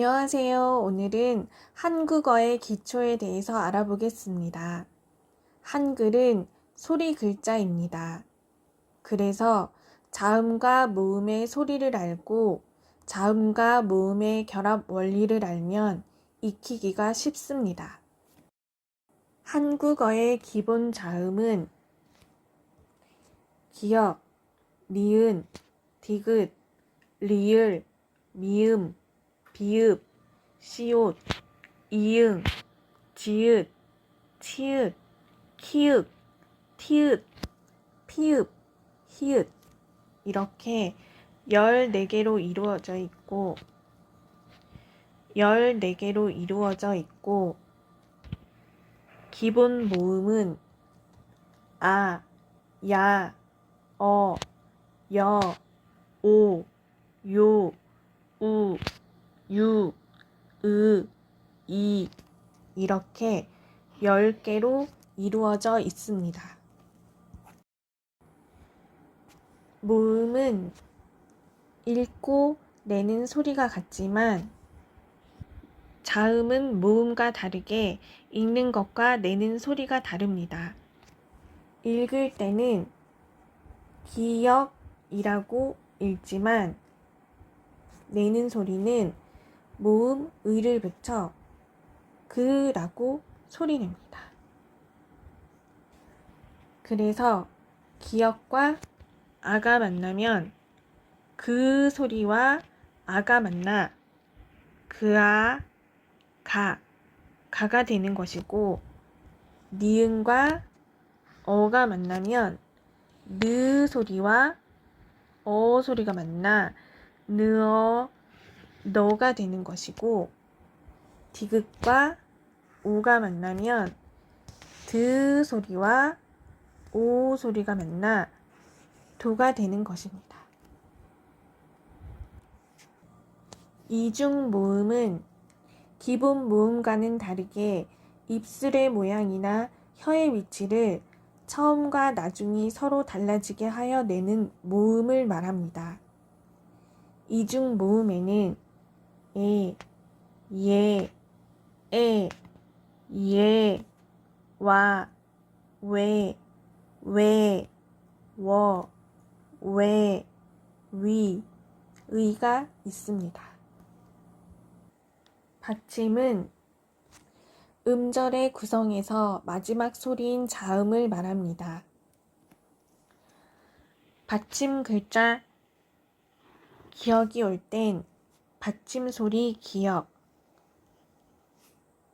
안녕하세요. 오늘은 한국어의 기초에 대해서 알아보겠습니다. 한글은 소리 글자입니다. 그래서 자음과 모음의 소리를 알고 자음과 모음의 결합 원리를 알면 익히기가 쉽습니다. 한국어의 기본 자음은 기역, 니은, 디귿, 리을, 미음, 비읍, 시옷, 이응, 지읒, 치읓, 키읔, 티읕, 피읕, 히읗 이렇게 14개로 이루어져 있고 기본 모음은 아, 야, 어, 여, 오, 요, 우, 유, 으, 이 이렇게 10개로 이루어져 있습니다. 모음은 읽고 내는 소리가 같지만 자음은 모음과 다르게 읽는 것과 내는 소리가 다릅니다. 읽을 때는 기역이라고 읽지만 내는 소리는 모음 의를 붙여 그라고 소리냅니다. 그래서 기역과 아가 만나면 그 소리와 아가 만나 그아, 가가 되는 것이고 니은과 어가 만나면 느 소리와 어 소리가 만나 느어, 너가 되는 것이고 디귿과 오가 만나면 드 소리와 오 소리가 만나 도가 되는 것입니다. 이중 모음은 기본 모음과는 다르게 입술의 모양이나 혀의 위치를 처음과 나중이 서로 달라지게 하여 내는 모음을 말합니다. 이중 모음에는 에, 예, 에, 예, 와, 왜, 워, 왜, 위, 의가 있습니다. 받침은 음절의 구성에서 마지막 소리인 자음을 말합니다. 받침 글자 기역이 올 땐 받침 소리 기역,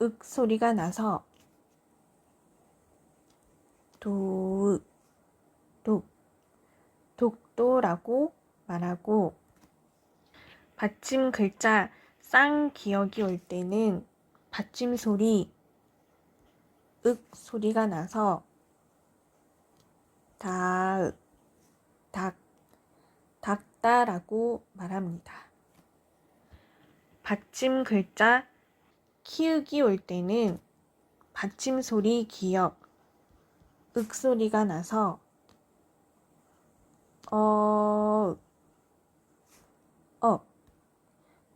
윽 소리가 나서 도읍, 독도라고 말하고 받침 글자 쌍기역이 올 때는 받침 소리 윽 소리가 나서 다윽, 닥다라고 말합니다. 받침 글자 키읔이 올 때는 받침 소리 기역 윽 소리가 나서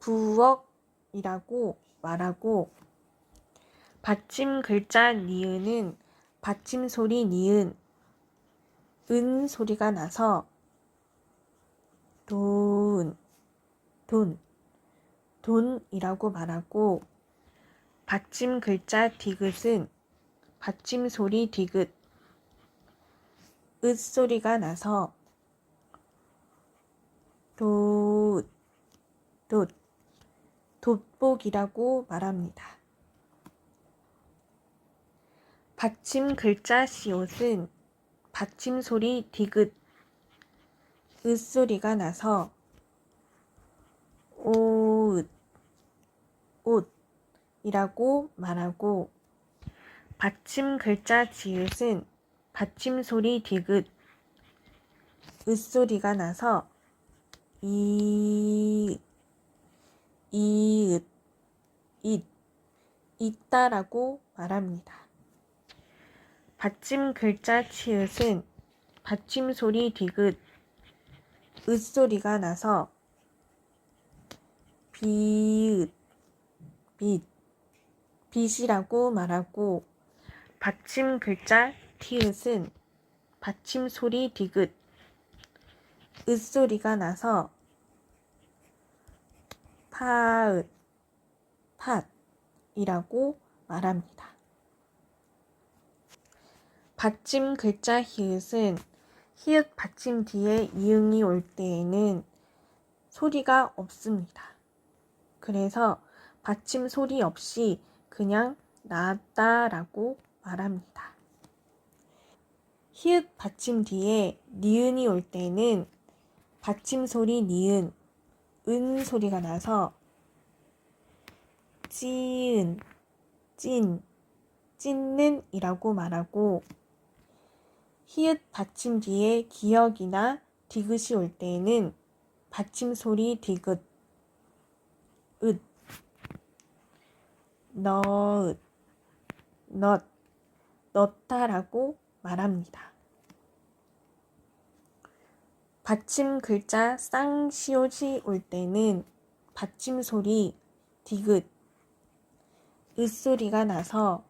부엌이라고 말하고 받침 글자 니은은 받침 소리 니은 은 소리가 나서 돈이라고 말하고 받침 글자 디귿은 받침 소리 디귿 으 소리가 나서 돋복이라고 말합니다. 받침 글자 시옷은 받침 소리 디귿 으 소리가 나서 옷이라고 말하고 받침 글자 지읒은 받침 소리 디귿 으 소리가 나서 있다라고 말합니다. 받침 글자 치읓은 받침 소리 디귿 으 소리가 나서 빛, 빛이라고 말하고 받침 글자 티읕은 받침 소리 디귿, 으 소리가 나서 파읒, 팥이라고 말합니다. 받침 글자 히읗은 히읗 받침 뒤에 이응이 올 때에는 소리가 없습니다. 그래서 받침 소리 없이 그냥 나왔다라고 말합니다. 히읗 받침 뒤에 니은이 올 때는 받침 소리 니은, 은 소리가 나서 찌은, 찐, 찢는 이라고 말하고 히읗 받침 뒤에 기역이나 디귿이 올 때에는 받침 소리 디귿, 읒, 너읒, 넛, 넣다라고 말합니다. 받침 글자 쌍시옷이 올 때는 받침 소리 디귿, 으 소리가 나서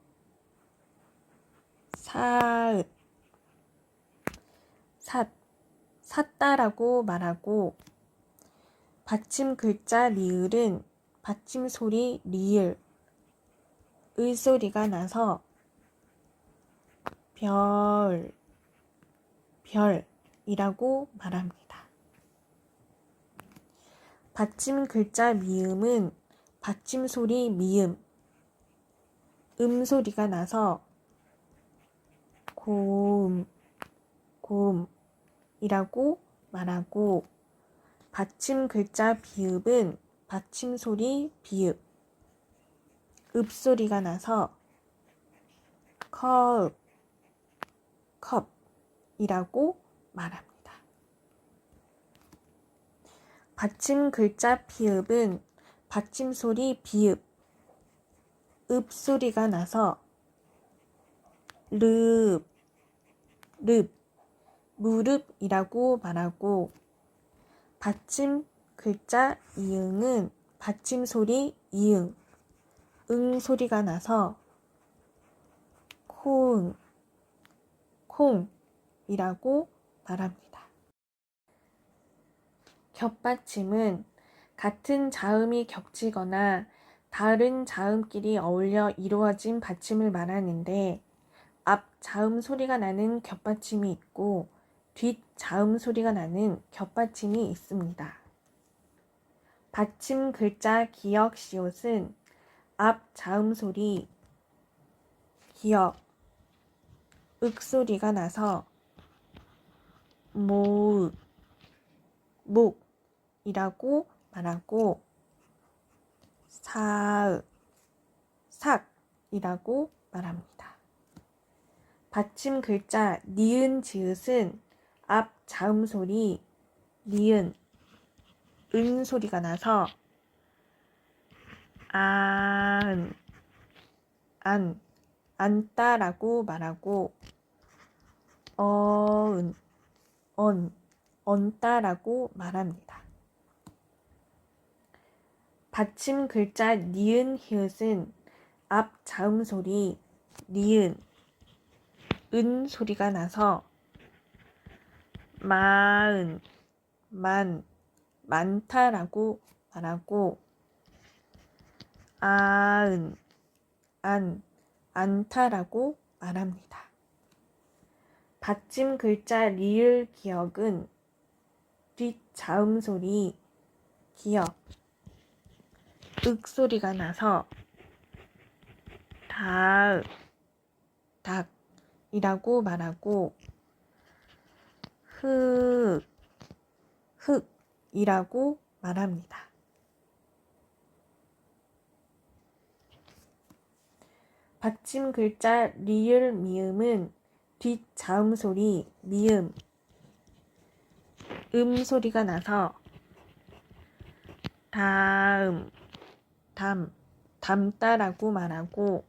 사읒, 샀다라고 말하고 받침 글자 리을은 받침 소리 리을, 을 소리가 나서 별이라고 말합니다. 받침 글자 미음은 받침 소리 미음, 소리가 나서 고음이라고 말하고 받침 글자 비읍은 받침 소리 비읍, 소리가 나서 컵이라고 말합니다. 받침 글자 피읍은 받침 소리 비읍, 소리가 나서 무릎이라고 말하고 받침 글자 이응은 받침 소리 이응, 소리가 나서 콩이라고 말합니다. 겹받침은 같은 자음이 겹치거나 다른 자음끼리 어울려 이루어진 받침을 말하는데 앞 자음 소리가 나는 겹받침이 있고 뒷 자음 소리가 나는 겹받침이 있습니다. 받침 글자 기역 시옷은 앞 자음 소리 기역, 소리가 나서 목이라고 말하고 삭이라고 말합니다. 받침 글자 니은 지읒은 앞 자음 소리 니은, 소리가 나서 안다라고 말하고 언다라고 말합니다. 받침 글자 니은 히읗은 앞 자음 소리 니은, 소리가 나서 많다라고 말하고 안타라고 말합니다. 받침 글자 리을 기역은 뒷 자음 소리 기역, 소리가 나서 닭이라고 말하고 흑이라고 말합니다. 받침 글자 리을 미음은 뒷 자음 소리 미음, 소리가 나서 담다라고 말하고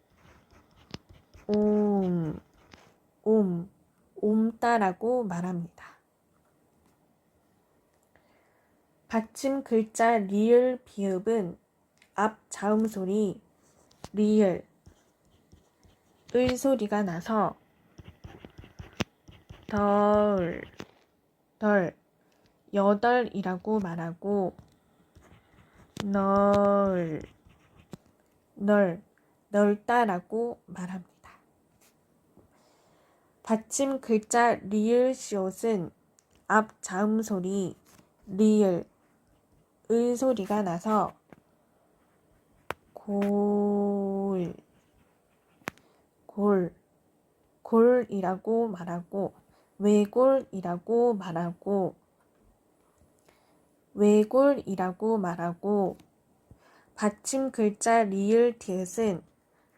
옴다라고 말합니다. 받침 글자 리을 비읍은 앞 자음 소리 리을 을 소리가 나서 덜 여덟이라고 말하고 넓다라고 말합니다. 받침 글자 리을 시옷은 앞 자음 소리 리을 을 소리가 나서 골이라고 말하고 외골이라고 말하고 받침 글자 리을 티읕은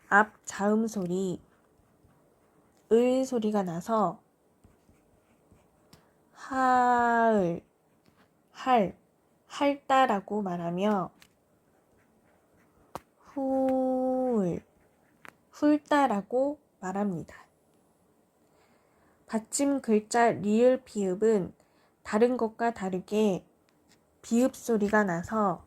앞 자음 소리 을 소리가 나서 할다라고 말하며 훌다라고 말합니다. 받침 글자 리을 비읍은 다른 것과 다르게 비읍 소리가 나서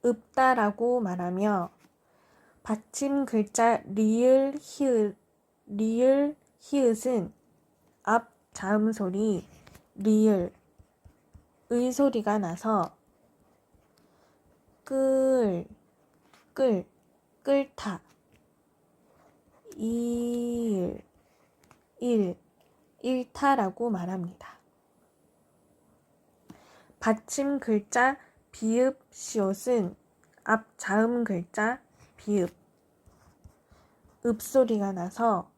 읍다라고 말하며 받침 글자 리을 히읗은 앞 자음 소리 리을 의 소리가 나서 끓다 일타라고 말합니다. 받침 글자 비읍 시옷은 앞 자음 글자 비읍 읍 소리가 나서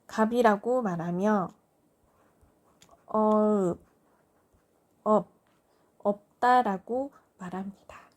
갑이라고 말하며 없다라고 말합니다.